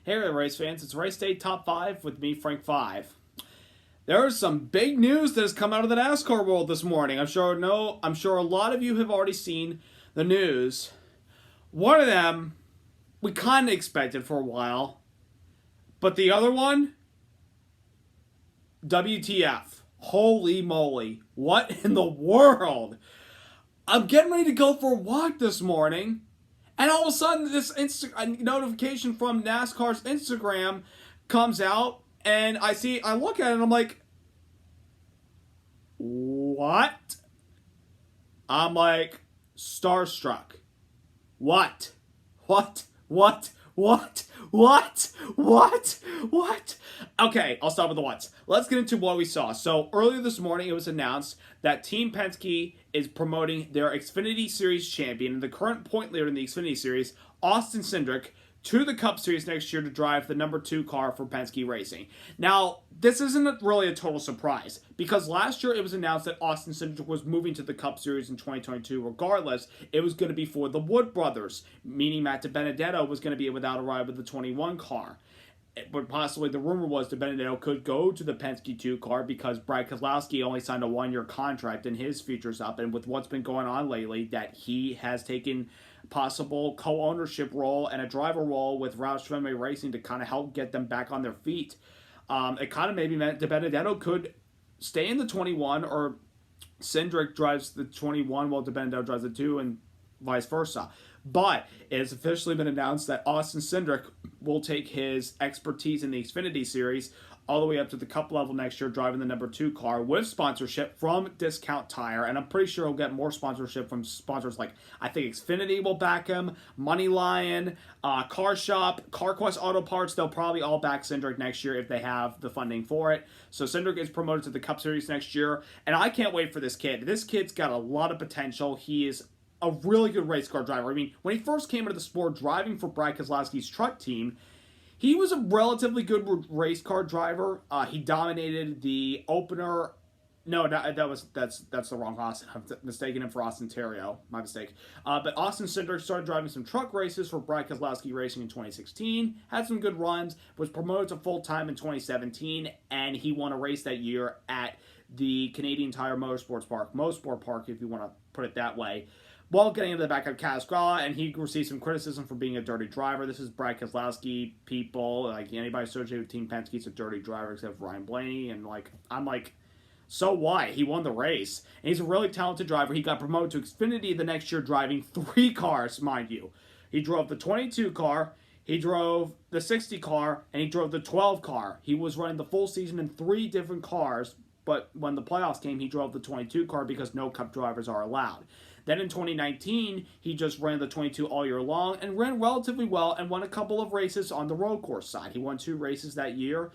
Hey there, race fans. It's Race Day Top 5 with me, Frank 5. There is some big news that has come out of the NASCAR world this morning. I'm sure a lot of you have already seen the news. One of them we kind of expected for a while, but the other one, WTF. Holy moly. What in the world? I'm getting ready to go for a walk this morning, and all of a sudden this notification from NASCAR's Instagram comes out, and I look at it and I'm like, what? I'm like, starstruck. What? What? What? What? What? What? What? Okay, I'll start with the what's. Let's get into what we saw. So earlier this morning, it was announced that Team Penske is promoting their Xfinity Series champion and the current point leader in the Xfinity Series, Austin Cindric, to the Cup Series next year to drive the number 2 car for Penske Racing. Now, this isn't really a total surprise, because last year it was announced that Austin Cindric was moving to the Cup Series in 2022 regardless. It was going to be for the Wood brothers, meaning Matt Dibenedetto was going to be without a ride with the 21 car. But possibly the rumor was Dibenedetto could go to the Penske 2 car because Brad Keselowski only signed a 1-year contract and his future's up. And with what's been going on lately, that he has taken possible co-ownership role and a driver role with Roush Fenway Racing to kind of help get them back on their feet. It kind of maybe meant Dibenedetto could stay in the 21, or Cindric drives the 21 while Dibenedetto drives the 2, and vice versa. But it has officially been announced that Austin Cindric will take his expertise in the Xfinity Series all the way up to the Cup level next year, driving the number 2 car with sponsorship from Discount Tire. And I'm pretty sure he'll get more sponsorship from sponsors like, I think Xfinity will back him, Money Lion, Car Shop, CarQuest Auto Parts. They'll probably all back Cindric next year if they have the funding for it. So Cindric is promoted to the Cup Series next year. And I can't wait for this kid. This kid's got a lot of potential. He is a really good race car driver. I mean, when he first came into the sport driving for Brad Keselowski's truck team, he was a relatively good race car driver. He dominated the opener. No, that's the wrong Austin. I'm mistaking him for Austin Terrio. My mistake. But Austin Cindric started driving some truck races for Brad Keselowski Racing in 2016. Had some good runs. Was promoted to full-time in 2017. And he won a race that year at the Canadian Tire Motorsport Park, if you want to put it that way, while getting into the back of Casgrala, and he received some criticism for being a dirty driver. This is Brad Keselowski. People, like anybody associated with Team Penske, is a dirty driver except for Ryan Blaney. And I'm like, so what? He won the race. And he's a really talented driver. He got promoted to Xfinity the next year, driving 3 cars, mind you. He drove the 22 car, he drove the 60 car, and he drove the 12 car. He was running the full season in 3 different cars, but when the playoffs came, he drove the 22 car because no Cup drivers are allowed. Then in 2019, he just ran the 22 all year long and ran relatively well and won a couple of races on the road course side. He won 2 races that year.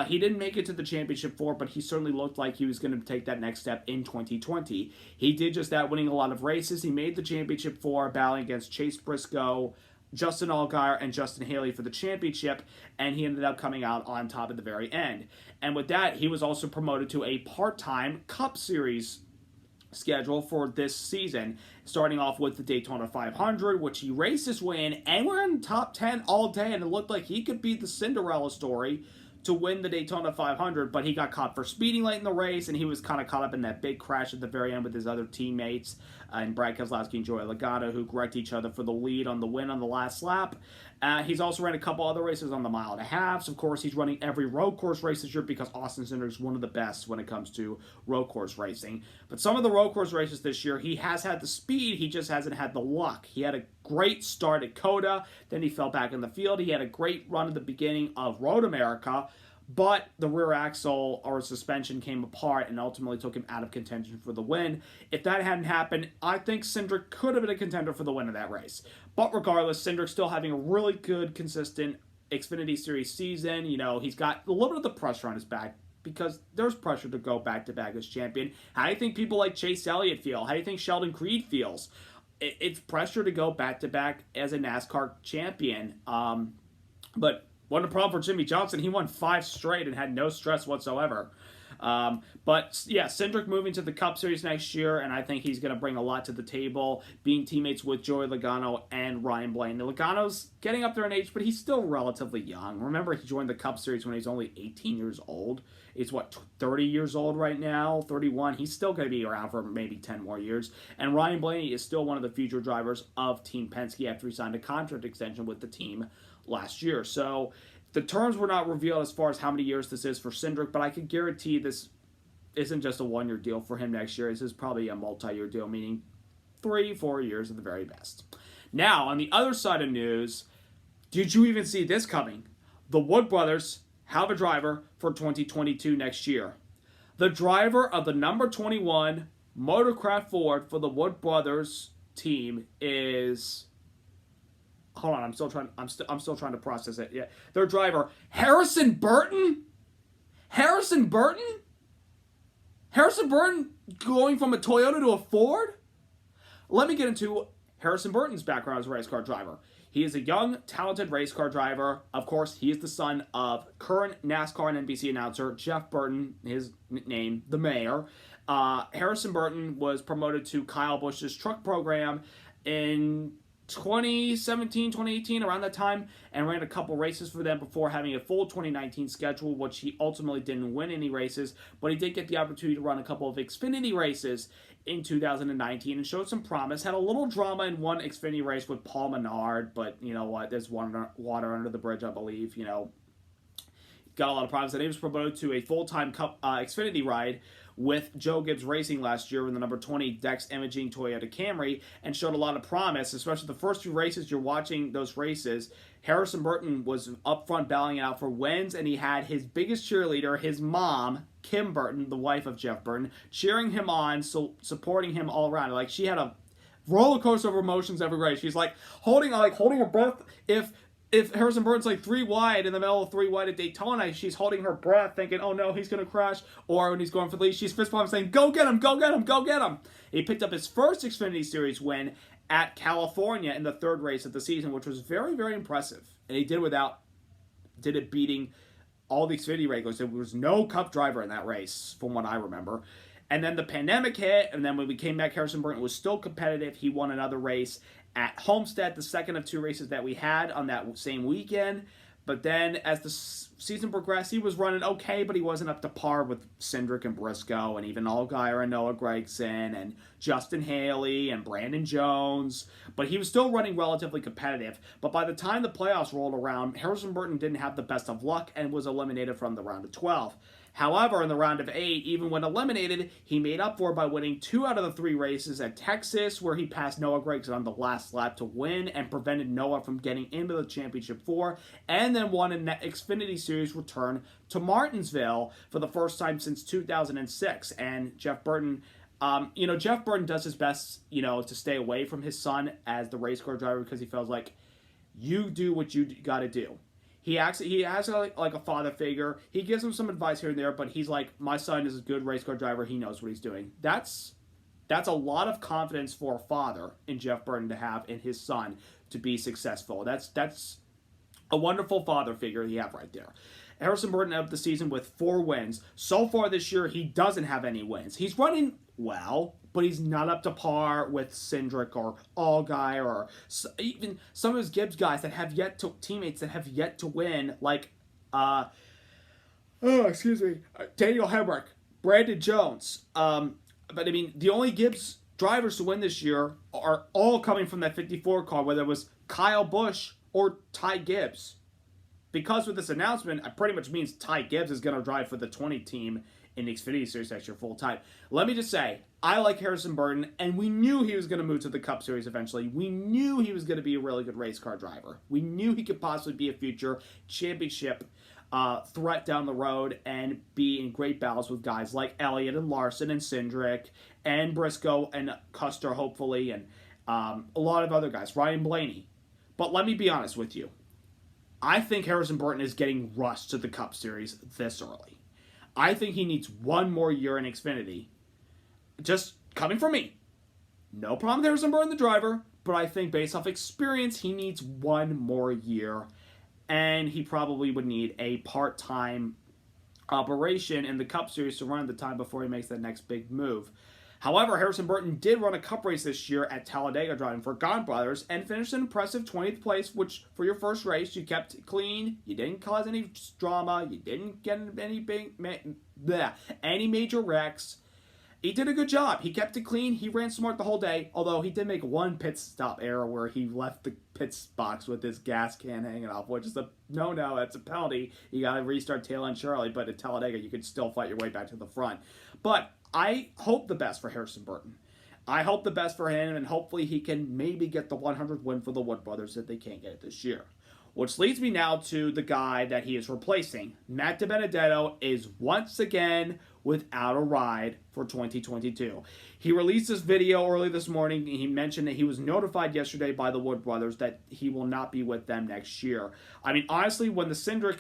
He didn't make it to the championship 4, but he certainly looked like he was going to take that next step in 2020. He did just that, winning a lot of races. He made the championship 4, battling against Chase Briscoe, Justin Allgaier, and Justin Haley for the championship, and he ended up coming out on top at the very end. And with that, he was also promoted to a part-time Cup Series schedule for this season, starting off with the Daytona 500, which he raced his way in, and we're in the top 10 all day, and it looked like he could be the Cinderella story to win the Daytona 500, but he got caught for speeding late in the race, and he was kind of caught up in that big crash at the very end with his other teammates, and Brad Keselowski and Joey Logano, who wrecked each other for the lead on the win on the last lap. He's also ran a couple other races on the mile and a half. So of course, he's running every road course race this year because Austin Cindric is one of the best when it comes to road course racing. But some of the road course races this year, he has had the speed, he just hasn't had the luck. He had a great start at COTA, then he fell back in the field. He had a great run at the beginning of Road America, but the rear axle or suspension came apart and ultimately took him out of contention for the win. If that hadn't happened, I think Cindric could have been a contender for the win of that race. But regardless, Cindric's still having a really good, consistent Xfinity Series season. You know, he's got a little bit of the pressure on his back because there's pressure to go back-to-back as champion. How do you think people like Chase Elliott feel? How do you think Sheldon Creed feels? It's pressure to go back-to-back as a NASCAR champion. But wasn't a problem for Jimmy Johnson. He won 5 straight and had no stress whatsoever. But yeah, Cindric moving to the Cup Series next year, and I think he's going to bring a lot to the table, being teammates with Joey Logano and Ryan Blaney. Logano's getting up there in age, but he's still relatively young. Remember, he joined the Cup Series when he was only 18 years old. He's, 30 years old right now, 31. He's still going to be around for maybe 10 more years. And Ryan Blaney is still one of the future drivers of Team Penske after he signed a contract extension with the team last year. So the terms were not revealed as far as how many years this is for Cindric, but I can guarantee this isn't just a one-year deal for him next year. This is probably a multi-year deal, meaning 3-4 years at the very best. Now, on the other side of news, did you even see this coming? The Wood brothers have a driver for 2022 next year. The driver of the number 21 Motorcraft Ford for the Wood brothers team is... Hold on, I'm still trying to process it. Yeah, their driver, Harrison Burton. Harrison Burton going from a Toyota to a Ford. Let me get into Harrison Burton's background as a race car driver. He is a young, talented race car driver. Of course, he is the son of current NASCAR and NBC announcer Jeff Burton, his nickname, the Mayor. Harrison Burton was promoted to Kyle Busch's truck program in 2017, 2018, around that time, and ran a couple races for them before having a full 2019 schedule, which he ultimately didn't win any races, but he did get the opportunity to run a couple of Xfinity races in 2019 and showed some promise. Had a little drama in one Xfinity race with Paul Menard, but you know what, there's water under the bridge, I believe. You know, got a lot of problems. And he was promoted to a full-time Xfinity ride with Joe Gibbs Racing last year in the number 20 Dex Imaging Toyota Camry, and showed a lot of promise, especially the first few races. You're watching those races. Harrison Burton was up front battling out for wins, and he had his biggest cheerleader, his mom, Kim Burton, the wife of Jeff Burton, cheering him on, so supporting him all around. Like, she had a roller coaster of emotions every race. She's like holding her breath. If Harrison Burton's like 3 wide in the middle of 3 wide at Daytona, she's holding her breath thinking, oh no, he's going to crash. Or when he's going for the lead, she's fist pumping saying, go get him, go get him, go get him. He picked up his first Xfinity Series win at California in the 3rd race of the season, which was very, very impressive. And he did it beating all the Xfinity regulars. There was no Cup driver in that race, from what I remember. And then the pandemic hit, and then when we came back, Harrison Burton was still competitive. He won another race at Homestead, the second of 2 races that we had on that same weekend. But then as the season progressed, he was running okay, but he wasn't up to par with Cindric and Briscoe and even Allgaier and Noah Gragson and Justin Haley and Brandon Jones. But he was still running relatively competitive. But by the time the playoffs rolled around, Harrison Burton didn't have the best of luck and was eliminated from the round of 12. However, in the round of 8, even when eliminated, he made up for it by winning 2 out of the 3 races at Texas, where he passed Noah Gragson on the last lap to win and prevented Noah from getting into the championship 4, and then won an Xfinity Series return to Martinsville for the first time since 2006. And Jeff Burton, Jeff Burton does his best, to stay away from his son as the race car driver, because he feels like you do what you got to do. He has like a father figure. He gives him some advice here and there, but he's like, my son is a good race car driver. He knows what he's doing. That's a lot of confidence for a father in Jeff Burton to have in his son to be successful. That's a wonderful father figure you have right there. Harrison Burton ended up the season with 4 wins. So far this year, he doesn't have any wins. He's running well, but he's not up to par with Cindric or Allgaier or even some of his Gibbs guys that have teammates that have yet to win, like, Daniel Hemrick, Brandon Jones. But I mean, the only Gibbs drivers to win this year are all coming from that 54 car, whether it was Kyle Busch or Ty Gibbs. Because with this announcement, it pretty much means Ty Gibbs is going to drive for the 20 team in the Xfinity Series next year full time. Let me just say, I like Harrison Burton, and we knew he was going to move to the Cup Series eventually. We knew he was going to be a really good race car driver. We knew he could possibly be a future championship threat down the road and be in great battles with guys like Elliott and Larson and Cindric and Briscoe and Custer, hopefully, and a lot of other guys, Ryan Blaney. But let me be honest with you. I think Harrison Burton is getting rushed to the Cup Series this early. I think he needs 1 more year in Xfinity. Just coming from me. No problem with Harrison Burton, the driver, but I think based off experience, he needs 1 more year, and he probably would need a part-time operation in the Cup Series to run at the time before he makes that next big move. However, Harrison Burton did run a Cup race this year at Talladega driving for Gaunt Brothers and finished an impressive 20th place, which for your first race, you kept it clean, you didn't cause any drama, you didn't get any major wrecks. He did a good job. He kept it clean. He ran smart the whole day, although he did make one pit stop error where he left the pit box with his gas can hanging off, which is a no, that's a penalty. You got to restart tail end Charlie, but at Talladega, you could still fight your way back to the front. But I hope the best for Harrison Burton. I hope the best for him, and hopefully he can maybe get the 100th win for the Wood Brothers if they can't get it this year. Which leads me now to the guy that he is replacing. Matt Dibenedetto is once again without a ride for 2022. He released this video early this morning. He mentioned that he was notified yesterday by the Wood Brothers that he will not be with them next year. I mean, honestly, when the Cindric,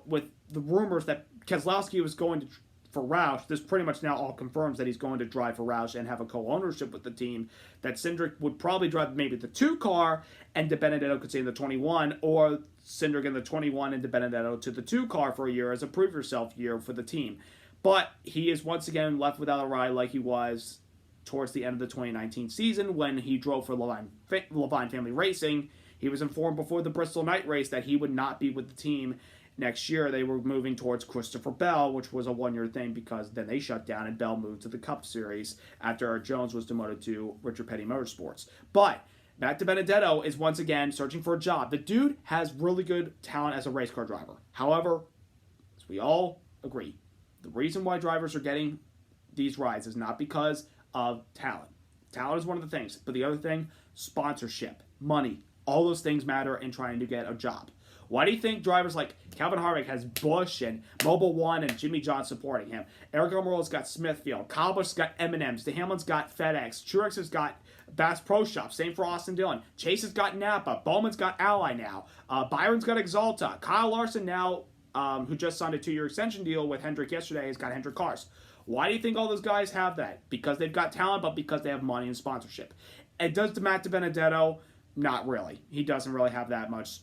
with the rumors that Keselowski was going to for Roush, this pretty much now all confirms that he's going to drive for Roush and have a co-ownership with the team, that Cindric would probably drive maybe the 2 car and Dibenedetto could stay in the 21, or Cindric in the 21 and Dibenedetto to the 2 car for a year as a prove yourself year for the team. But he is once again left without a ride like he was towards the end of the 2019 season when he drove for Levine Family Racing. He was informed before the Bristol night race that he would not be with the team next year. They were moving towards Christopher Bell, which was a one-year thing because then they shut down and Bell moved to the Cup Series after Eric Jones was demoted to Richard Petty Motorsports. But Matt Dibenedetto is once again searching for a job. The dude has really good talent as a race car driver. However, as we all agree, the reason why drivers are getting these rides is not because of talent. Talent is one of the things, but the other thing, sponsorship, money, all those things matter in trying to get a job. Why do you think drivers like Calvin Harvick has Busch and Mobil 1 and Jimmy John supporting him? Eric Almirola's got Smithfield. Kyle Busch's got M&M's. DeHamel's got FedEx. Truex has got Bass Pro Shop. Same for Austin Dillon. Chase has got Napa. Bowman's got Ally now. Byron's got Exalta. Kyle Larson now, who just signed a 2-year extension deal with Hendrick yesterday, has got Hendrick Cars. Why do you think all those guys have that? Because they've got talent, but because they have money and sponsorship. And does Matt Dibenedetto? Not really. He doesn't really have that much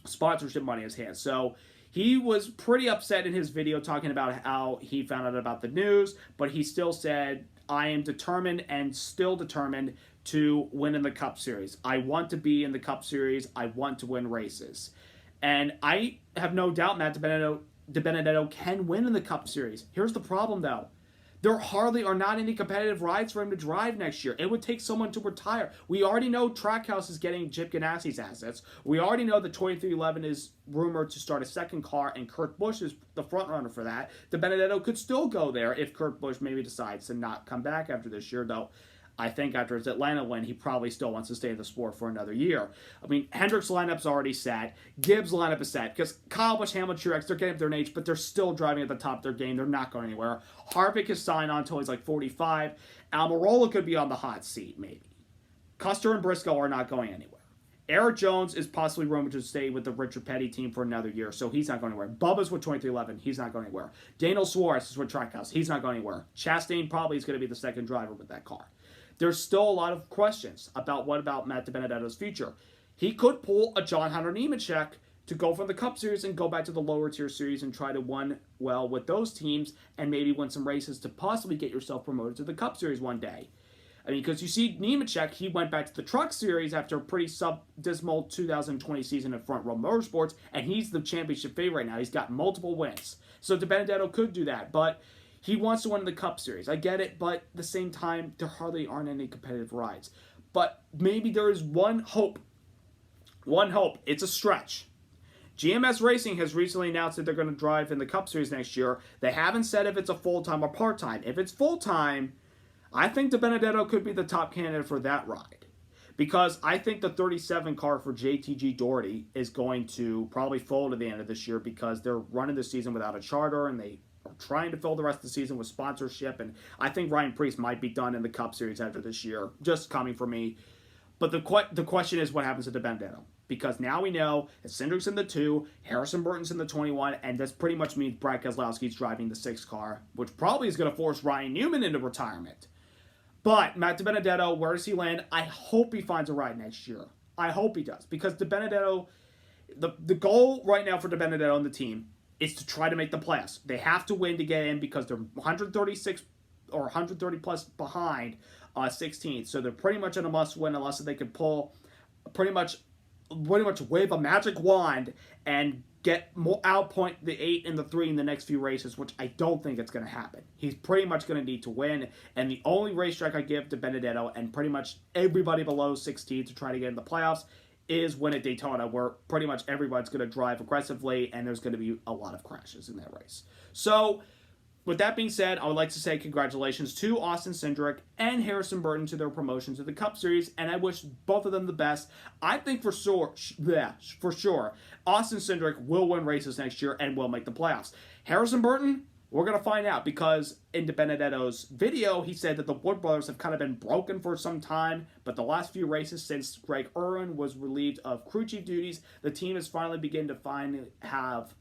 sponsorship money in his hands. So he was pretty upset in his video talking about how he found out about the news, but he still said, I am determined and still determined to win in the Cup Series. I want to be in the Cup Series. I want to win races. And I have no doubt Matt Dibenedetto can win in the Cup Series. Here's the problem, though. There hardly are not any competitive rides for him to drive next year. It would take someone to retire. We already know Trackhouse is getting Chip Ganassi's assets. We already know that 2311 is rumored to start a second car, and Kurt Busch is the front runner for that. Dibenedetto could still go there if Kurt Busch maybe decides to not come back after this year, though. I think after his Atlanta win, he probably still wants to stay in the sport for another year. I mean, Hendrick's lineup's already set. Gibbs' lineup is set. Because Kyle Busch, Hamilton, Truex, they're getting up there in age, but they're still driving at the top of their game. They're not going anywhere. Harvick is signed on until he's like 45. Almirola could be on the hot seat, maybe. Custer and Briscoe are not going anywhere. Eric Jones is possibly rumored to stay with the Richard Petty team for another year, so he's not going anywhere. Bubba's with 2311. He's not going anywhere. Daniel Suarez is with Trackhouse. He's not going anywhere. Chastain probably is going to be the second driver with that car. There's still a lot of questions about what about Matt Dibenedetto's future. He could pull a John Hunter Nemechek to go from the Cup Series and go back to the lower tier series and try to win well with those teams and maybe win some races to possibly get yourself promoted to the Cup Series one day. I mean, because you see Nemechek, he went back to the Truck Series after a pretty dismal 2020 season at Front Row Motorsports, and he's the championship favorite right now. He's got multiple wins. So Dibenedetto could do that, but he wants to win the Cup Series. I get it, but at the same time, there hardly aren't any competitive rides. But maybe there is one hope. One hope. It's a stretch. GMS Racing has recently announced that they're going to drive in the Cup Series next year. They haven't said if it's a full-time or part-time. If it's full-time, I think Dibenedetto could be the top candidate for that ride. Because I think the 37 car for JTG Doherty is going to probably fold at the end of this year because they're running the season without a charter and they are trying to fill the rest of the season with sponsorship, and I think Ryan Preece might be done in the Cup Series after this year, just coming for me. But the question is what happens to Dibenedetto, because now we know that Cindric's in the 2, Harrison Burton's in the 21, and this pretty much means Brad Keselowski's driving the 6 car, which probably is going to force Ryan Newman into retirement. But Matt Dibenedetto, where does he land? I hope he finds a ride next year. I hope he does, because Dibenedetto, the goal right now for Dibenedetto and the team is to try to make the playoffs. They have to win to get in because they're 136 or 130 plus behind 16th. So they're pretty much in a must win unless they can pull pretty much wave a magic wand and get more outpoint the 8 and the 3 in the next few races, which I don't think it's going to happen. He's pretty much going to need to win, and the only racetrack I give to Benedetto and pretty much everybody below 16 to try to get in the playoffs is win at Daytona, where pretty much everybody's going to drive aggressively, and there's going to be a lot of crashes in that race. So, with that being said, I would like to say congratulations to Austin Cindric and Harrison Burton to their promotion to the Cup Series, and I wish both of them the best. I think for sure, Austin Cindric will win races next year and will make the playoffs. Harrison Burton, we're going to find out, because in Dibenedetto's video, he said that the Wood brothers have kind of been broken for some time, but the last few races since Greg Irwin was relieved of crew chief duties, the team has finally begun to have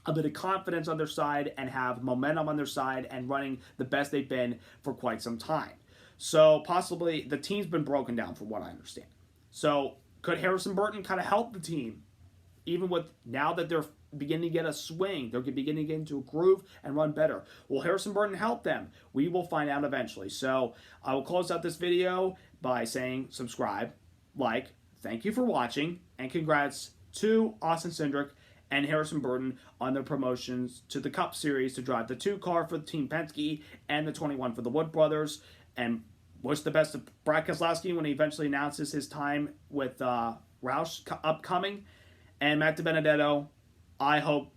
a bit of confidence on their side and have momentum on their side and running the best they've been for quite some time. So possibly the team's been broken down from what I understand. So could Harrison Burton kind of help the team, even with now that they're beginning to get a swing, they're beginning to get into a groove and run better? Will Harrison Burton help them? We will find out eventually. So I will close out this video by saying subscribe, like, thank you for watching, and congrats to Austin Cindric and Harrison Burton on their promotions to the Cup Series to drive the 2 car for the Team Penske and the 21 for the Wood brothers. And wish the best to Brad Keselowski when he eventually announces his time with Roush upcoming. And Matt Dibenedetto, I hope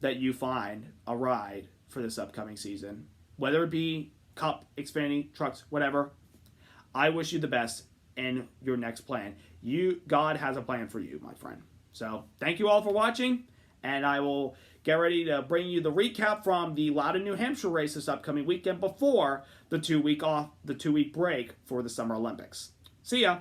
that you find a ride for this upcoming season. Whether it be Cup, Xfinity, trucks, whatever. I wish you the best in your next plan. God has a plan for you, my friend. So, thank you all for watching, and I will get ready to bring you the recap from the Loudon, New Hampshire race this upcoming weekend before the 2-week break for the Summer Olympics. See ya!